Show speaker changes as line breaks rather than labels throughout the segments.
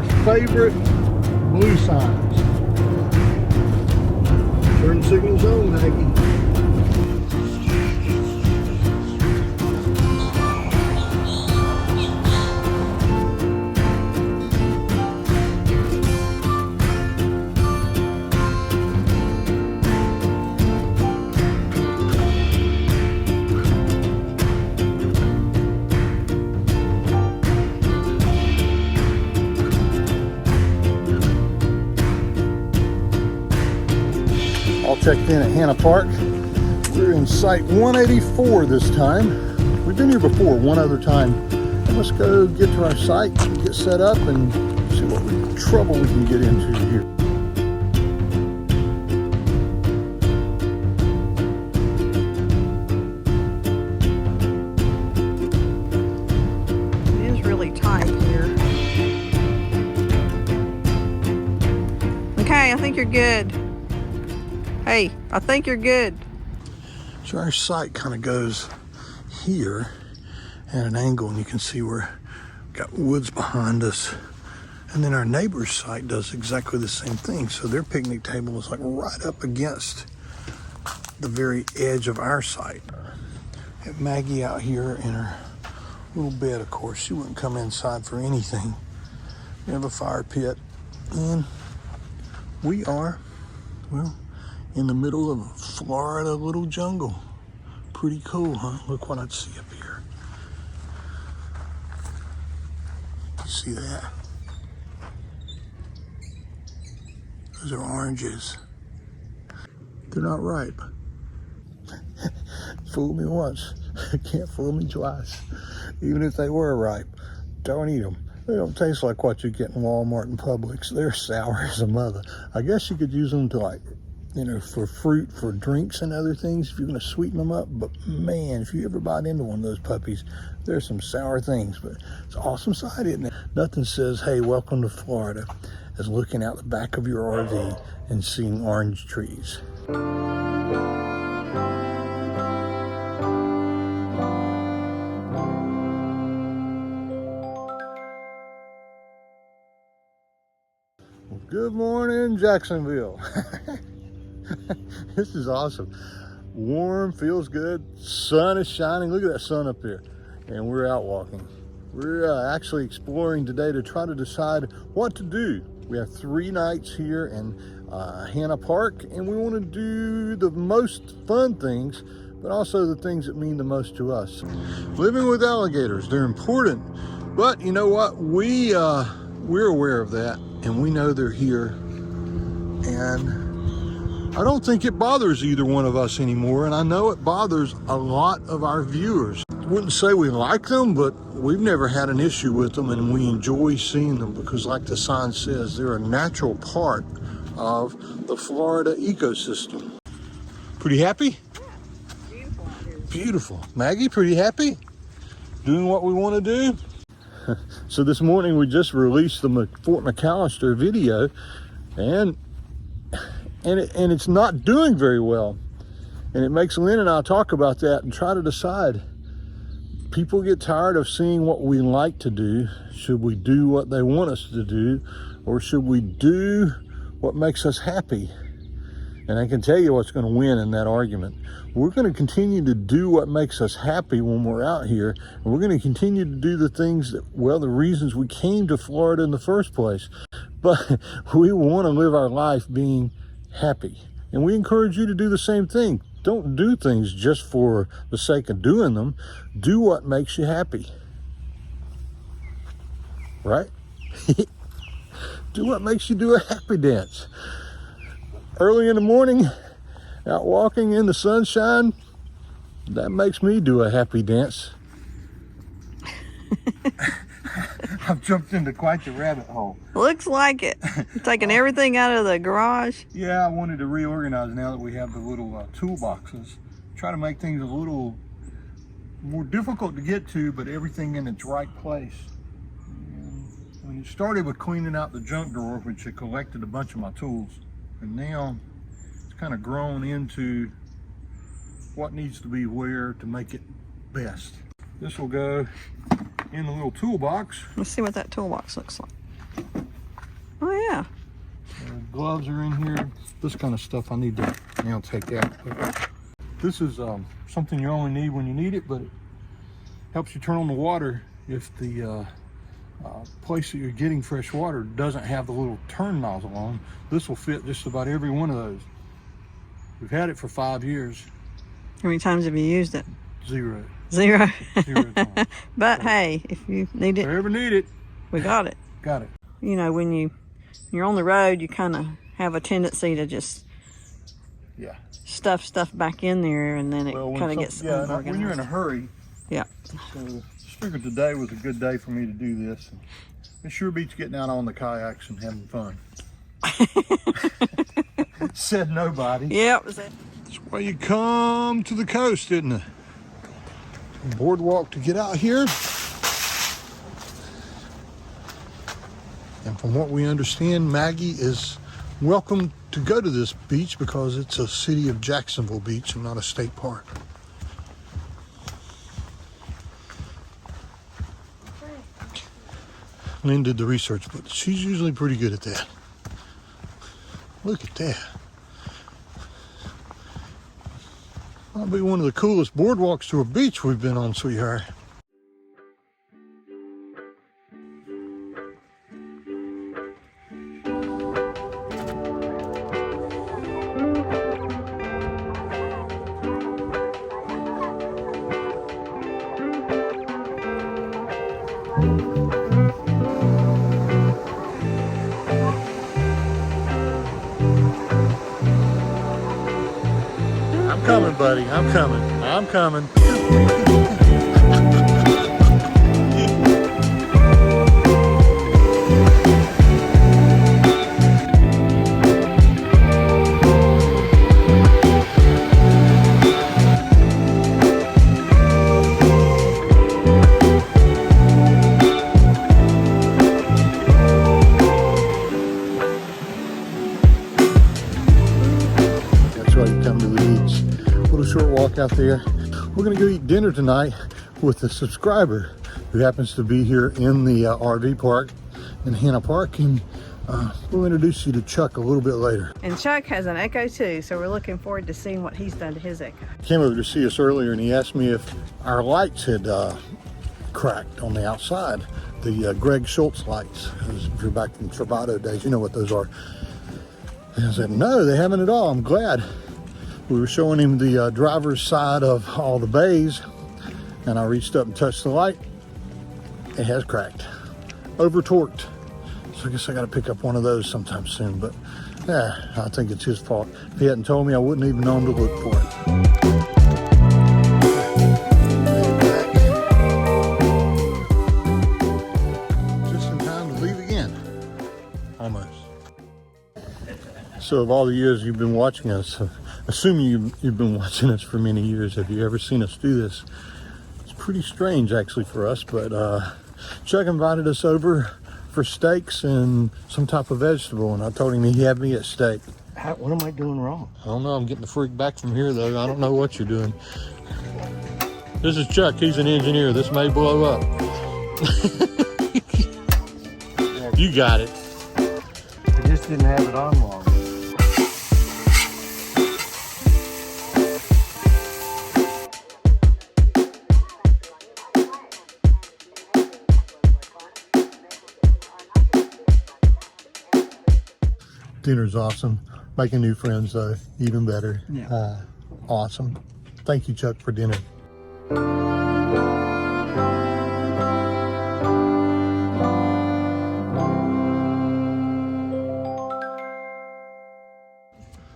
our favorite blue signs. Turn signals on, Maggie. All checked in at Hanna Park. We're in site 184 this time. We've been here before one other time. And let's go get to our site, get set up, and see what trouble we can get into here.
It is really tight here. Okay, I think you're good. Hey, I think you're good.
So our site kind of goes here at an angle, and you can see we've got woods behind us. And then our neighbor's site does exactly the same thing. So their picnic table is like right up against the very edge of our site. Got Maggie out here in her little bed, of course. She wouldn't come inside for anything. We have a fire pit, and we are, well, in the middle of a Florida little jungle. Pretty cool, huh? Look what I'd see up here. You see that? Those are oranges. They're not ripe. Fool me once, can't fool me twice. Even if they were ripe, don't eat them. They don't taste like what you get in Walmart and Publix. They're sour as a mother. I guess you could use them to, like, you know, for fruit, for drinks and other things, if you're gonna sweeten them up. But man, if you ever bite into one of those puppies, there's some sour things, but it's an awesome sight, isn't it? Nothing says, hey, welcome to Florida, as looking out the back of your RV and seeing orange trees. Well, good morning, Jacksonville. This is awesome. Warm, feels good, sun is shining. Look at that sun up there. And we're out walking. We're actually exploring today to try to decide what to do. We have 3 nights here in Hanna Park, and we want to do the most fun things, but also the things that mean the most to us. Living with alligators, they're important, but you know what? We're aware of that, and we know they're here, and I don't think it bothers either one of us anymore, and I know it bothers a lot of our viewers. I wouldn't say we like them, but we've never had an issue with them, and we enjoy seeing them because, like the sign says, they're a natural part of the Florida ecosystem. Pretty happy?
Yeah, beautiful out here.
Beautiful. Maggie, pretty happy? Doing what we want to do? So this morning we just released the Fort McAllister video, and it's not doing very well. And it makes Lynn and I talk about that and try to decide. People get tired of seeing what we like to do. Should we do what they want us to do? Or should we do what makes us happy? And I can tell you what's going to win in that argument. We're going to continue to do what makes us happy when we're out here. And we're going to continue to do the things that, well, the reasons we came to Florida in the first place. But we want to live our life being happy, and we encourage you to do the same thing. Don't do things just for the sake of doing them. Do what makes you happy, right? Do what makes you do a happy dance. Early in the morning, out walking in the sunshine, that makes me do a happy dance. I've jumped into quite the rabbit hole.
Looks like it. Taking everything out of the garage.
Yeah, I wanted to reorganize now that we have the little toolboxes. Try to make things a little more difficult to get to, but everything in its right place. And when it started with cleaning out the junk drawer, which had collected a bunch of my tools, and now it's kind of grown into what needs to be where to make it best. This will go in the little toolbox.
Let's see what that toolbox looks like. Oh, yeah.
Gloves are in here. This kind of stuff I need to now take out. But this is something you only need when you need it, but it helps you turn on the water if the place that you're getting fresh water doesn't have the little turn nozzle on. This will fit just about every one of those. We've had it for 5 years.
How many times have you used it?
0.
0.
0 times.
But hey, if you need
If I
it,
ever need it,
we got it.
got it.
You know, when you're on the road, you kind of have a tendency to just stuff back in there, and then it kind of gets unorganized.
When you're in a hurry.
Yeah.
So just figured today was a good day for me to do this. It sure beats getting out on the kayaks and having fun. Said nobody.
Yep.
That's why you come to the coast, isn't it? Boardwalk to get out here. And from what we understand, Maggie is welcome to go to this beach because it's a city of Jacksonville beach and not a state park. Lynn did the research, but she's usually pretty good at that. Look at that. That'll be one of the coolest boardwalks to a beach we've been on, sweetheart. I'm coming, buddy. I'm coming. I'm coming. That's why you come to the beach. Little short walk out there. We're gonna go eat dinner tonight with a subscriber who happens to be here in the RV park in Hanna Park, and we'll introduce you to Chuck a little bit later.
And Chuck has an Echo too, so we're looking forward to seeing what he's done to his Echo.
He came over to see us earlier and he asked me if our lights had cracked on the outside. The Greg Schultz lights. If you're back in Travado days, you know what those are. And I said, no, they haven't at all. I'm glad. We were showing him the driver's side of all the bays, and I reached up and touched the light. It has cracked. Over torqued. So I guess I got to pick up one of those sometime soon, but yeah, I think it's his fault. If he hadn't told me, I wouldn't even known to look for it. Just in time to leave again. Almost. So of all the years you've been watching us, assuming you've been watching us for many years, have you ever seen us do this? It's pretty strange actually for us, but Chuck invited us over for steaks and some type of vegetable, and I told him he had me at steak.
What am I doing wrong?
I don't know, I'm getting the freak back from here though. I don't know what you're doing. This is Chuck, he's an engineer. This may blow up. You got it.
I just didn't have it on long.
Dinner's awesome. Making new friends though, even better.
Yeah.
Awesome. Thank you, Chuck, for dinner.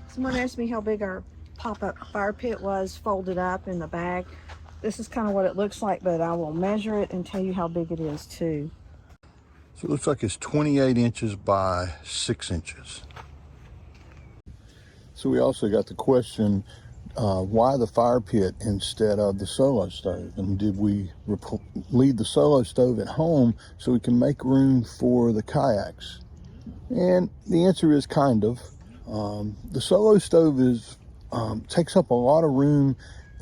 Someone asked me how big our pop-up fire pit was folded up in the bag. This is kind of what it looks like, but I will measure it and tell you how big it is too.
So it looks like it's 28 inches by 6 inches. So we also got the question, why the fire pit instead of the solo stove? And did we leave the solo stove at home so we can make room for the kayaks? And the answer is kind of. The solo stove takes up a lot of room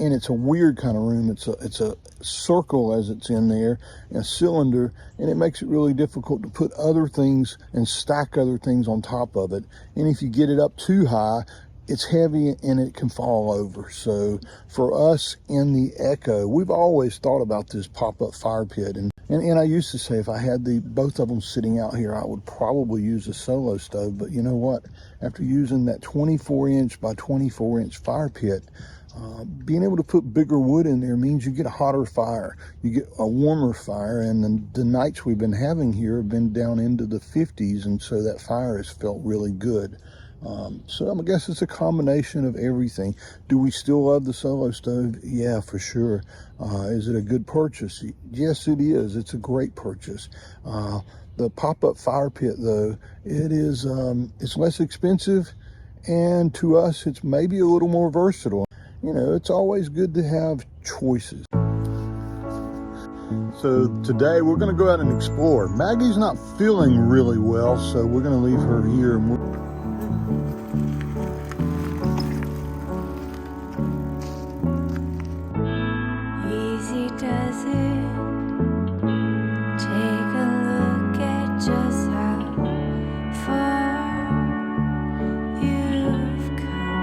and it's a weird kind of room. It's a circle as it's in there, a cylinder, and it makes it really difficult to put other things and stack other things on top of it. And if you get it up too high, it's heavy and it can fall over. So for us in the Echo, we've always thought about this pop-up fire pit. And I used to say if I had both of them sitting out here, I would probably use a solo stove. But you know what? After using that 24-inch by 24-inch fire pit, being able to put bigger wood in there means you get a hotter fire, you get a warmer fire, and the nights we've been having here have been down into the 50s, and so that fire has felt really good. So I guess it's a combination of everything. Do we still love the solo stove? Yeah, for sure. Is it a good purchase? Yes, it is. It's a great purchase. The pop-up fire pit, though, it's less expensive, and to us, it's maybe a little more versatile. You know, it's always good to have choices. So today we're going to go out and explore. Maggie's not feeling really well, so we're going to leave her here.
Easy does it. Take a look at just how far you've come.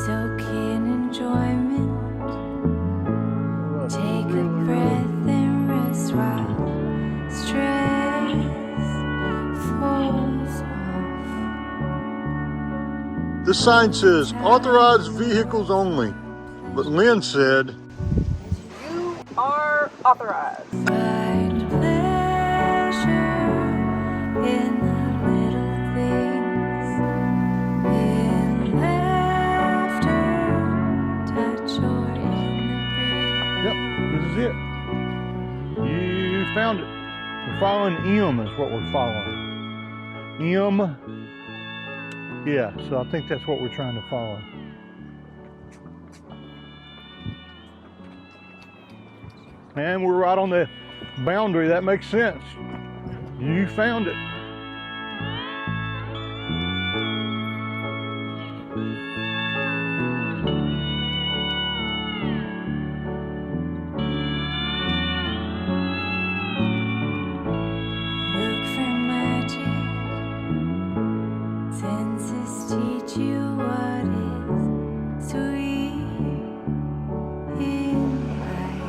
Soak in enjoyment. Take a breath and rest while stress falls off.
The sign says authorized vehicles only, but Lynn said,
You are authorized.
Find pleasure in the little things, in laughter, touch, or in the breeze.
yep, this is it. You found it. We're following M is what we're following. M. Yeah, so I think that's what we're trying to follow. And we're right on the boundary. That makes sense. You found it.
Look for magic. Senses teach you what is sweet in life.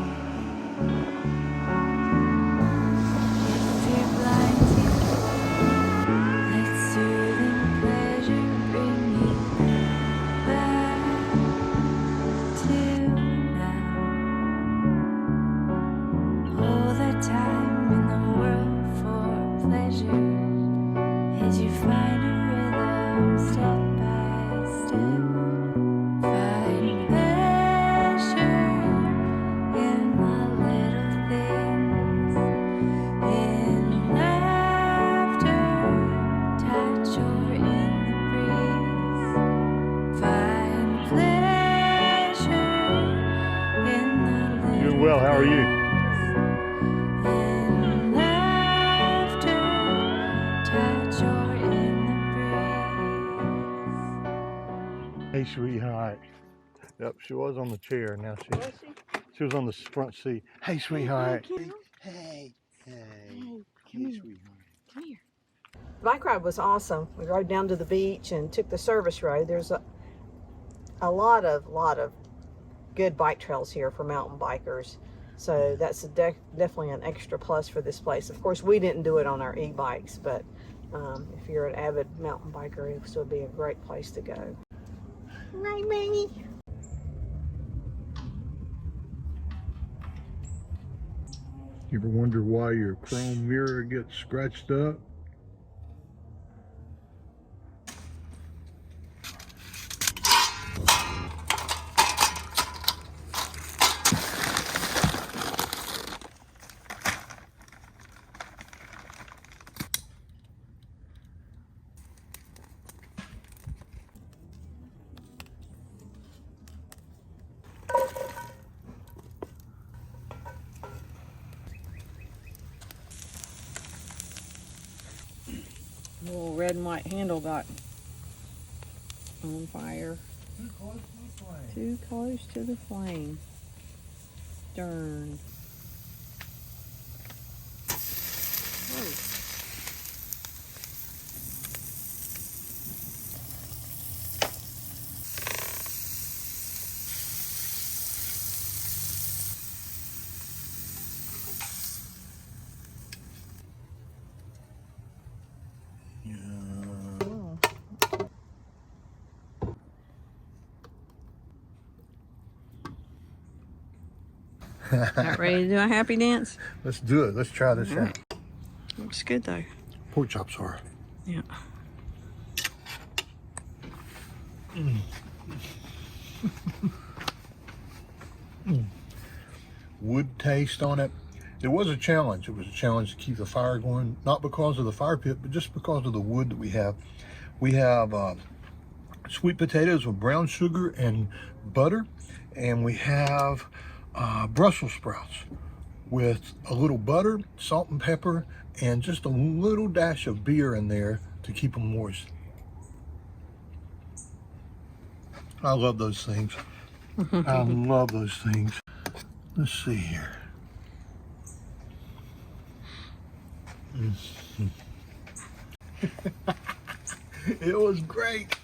If you're blinded, let soothing pleasure bring you back to now. All the time in the world for pleasure as you find a rhythm step by step. Find pleasure in the little things, in laughter, touch, or in the breeze. Find pleasure in the little
Doing well. How are you?
in laughter, touch, or in the breeze.
Hey, sweetheart. Yep, she was on the chair. Now she was on the front seat. Hey, sweetheart. Hey, sweetheart.
The bike ride was awesome. We rode down to the beach and took the service road. There's a lot of good bike trails here for mountain bikers. So that's definitely an extra plus for this place. Of course, we didn't do it on our e-bikes, but if you're an avid mountain biker, it would still be a great place to go. Right, Maggie?
You ever wonder why your chrome mirror gets scratched up?
Little red and white handle got on fire.
Too close to the flame.
Too close to the flame. Darn. Whoa. Not ready to do a happy dance?
Let's do it. Let's try this out.
Looks good though.
Pork chops are.
Yeah.
Wood taste on it. It was a challenge. It was a challenge to keep the fire going, not because of the fire pit, but just because of the wood that we have. We have sweet potatoes with brown sugar and butter, and we have Brussels sprouts with a little butter, salt and pepper, and just a little dash of beer in there to keep them moist. I love those things. I love those things. Let's see here. It was great.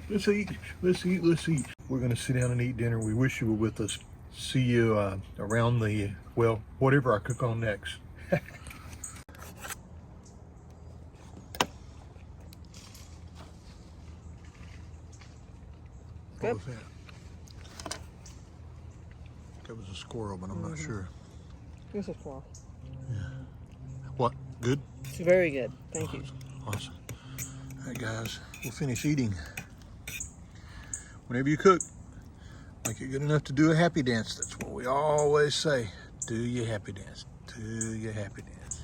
Let's eat, let's eat, let's eat. We're gonna sit down and eat dinner. We wish you were with us. See you around the, well, whatever I cook on next. What was that? That was a squirrel, but I'm not sure.
This is well.
What? Good?
It's very good. Thank you.
Awesome. All right, guys, we'll finish eating. Whenever you cook, make it good enough to do a happy dance. That's what we always say. Do your happy dance. Do your happy dance.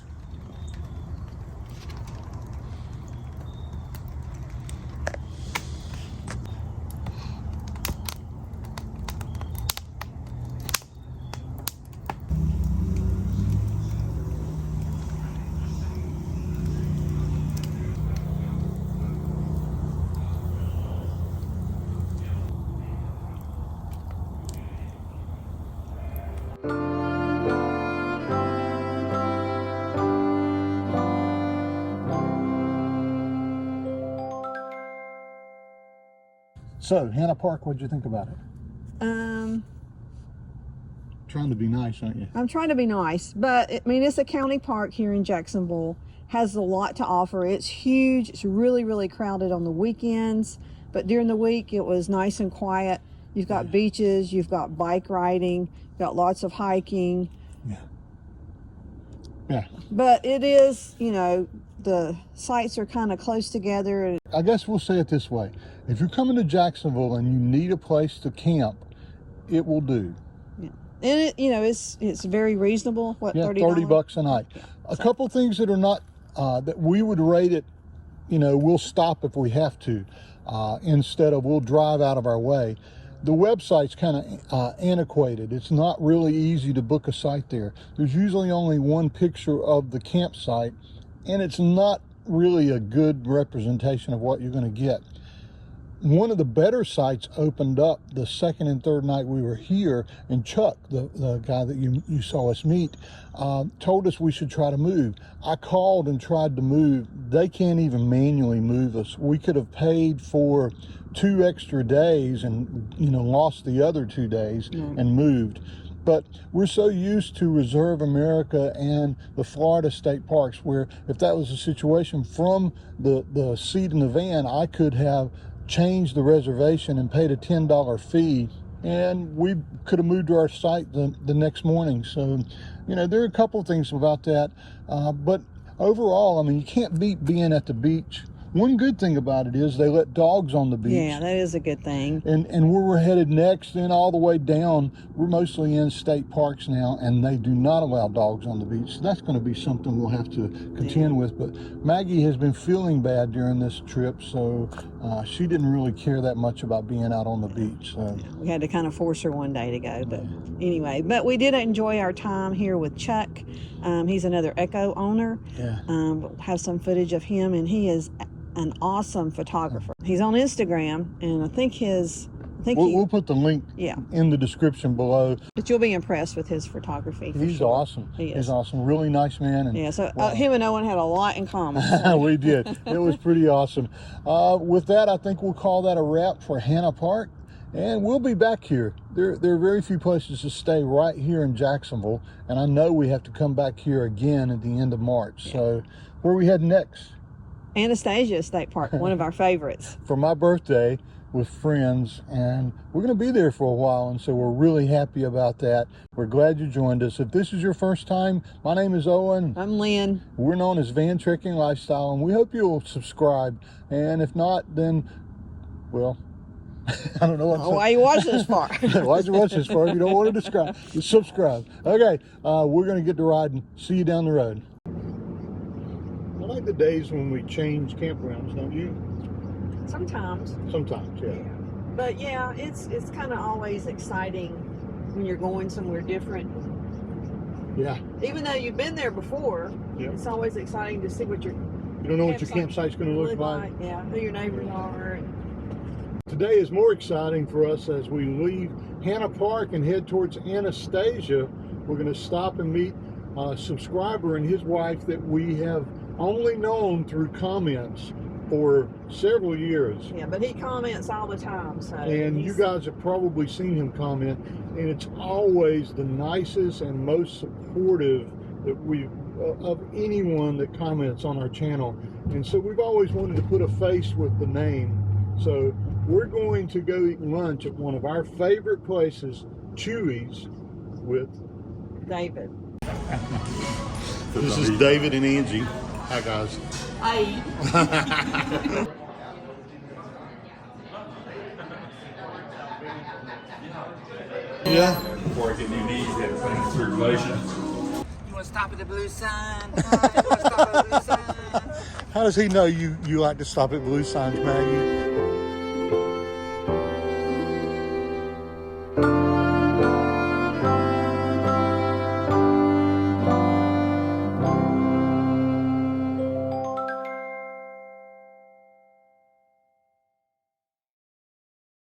So, Hanna Park, what'd you think about it? Trying to be nice, aren't you?
I'm trying to be nice, but I mean, it's a county park here in Jacksonville. Has a lot to offer. It's huge. It's really, really crowded on the weekends, but during the week it was nice and quiet. You've got beaches, you've got bike riding, you've got lots of hiking.
Yeah.
But it is, you know, the sites are kind of close together.
I guess we'll say it this way. If you're coming to Jacksonville and you need a place to camp, it will do.
Yeah. And it, you know, it's very reasonable. What,
yeah,
$30?
$30 a night.
Yeah.
A couple things that are not, that we would rate it, you know, we'll stop if we have to, instead of we'll drive out of our way. The website's kind of antiquated. It's not really easy to book a site there. There's usually only one picture of the campsite, and it's not really a good representation of what you're going to get. One of the better sites opened up the second and third night we were here, and Chuck, the guy that you saw us meet, told us we should try to move. I called and tried to move. They can't even manually move us. We could have paid for 2 extra days and, you know, lost the other 2 days and moved. But we're so used to Reserve America and the Florida state parks where if that was a situation from the seat in the van, I could have changed the reservation and paid a $10 fee, and we could have moved to our site the next morning. So, you know, there are a couple of things about that. But overall, I mean, you can't beat being at the beach. One good thing about it is they let dogs on the beach.
Yeah, that is a good thing.
And where we're headed next and all the way down, we're mostly in state parks now, and they do not allow dogs on the beach. So that's going to be something we'll have to contend with. But Maggie has been feeling bad during this trip, so she didn't really care that much about being out on the beach. So.
We had to kind of force her one day to go, but anyway. But we did enjoy our time here with Chuck. He's another Echo owner.
Yeah.
We'll have some footage of him, and he is an awesome photographer. He's on Instagram, and I think
We'll put the link
yeah,
in the description below.
but you'll be impressed with his photography.
He's
sure.
awesome.
He is.
He's awesome. Really nice man. And
Yeah, so
wow.
him and Owen had a lot in common. So.
We did. It was pretty awesome. With that, I think we'll call that a wrap for Hanna Park. And we'll be back here. There are very few places to stay right here in Jacksonville. And I know we have to come back here again at the end of March. Yeah. So where are we heading next?
Anastasia State Park, one of our favorites.
For my birthday with friends, and we're going to be there for a while, and so we're really happy about that. We're glad you joined us. If this is your first time, my name is Owen.
I'm Lynn.
We're known as Van Trekking Lifestyle, and we hope you'll subscribe. And if not, then, well, I don't know what.
Why you watch this far?
Why'd you watch this far if you don't want to subscribe? Okay, we're going to get to riding. See you down the road. I like the days when we change campgrounds, don't you?
Sometimes.
Sometimes, yeah.
But yeah, it's kind of always exciting when you're going somewhere different.
Yeah.
Even though you've been there before,
Yeah.
it's always exciting to see what your
You don't know what your campsite's going to look like.
Yeah, who your neighbors are.
Today is more exciting for us as we leave Hanna Park and head towards Anastasia. We're going to stop and meet a subscriber and his wife that we have only known through comments for several years.
Yeah, but he comments all the time. So
And you guys have probably seen him comment, and it's always the nicest and most supportive that of anyone that comments on our channel. And so we've always wanted to put a face with the name. So we're going to go eat lunch at one of our favorite places, Chewy's, with
David.
This is David and Angie. Hi guys.
Hi.
Yeah.
Before I get new knees, they have to circulation.
You want to stop at the blue sign? You want to stop at the blue sign?
How does he know you like to stop at blue signs, Maggie?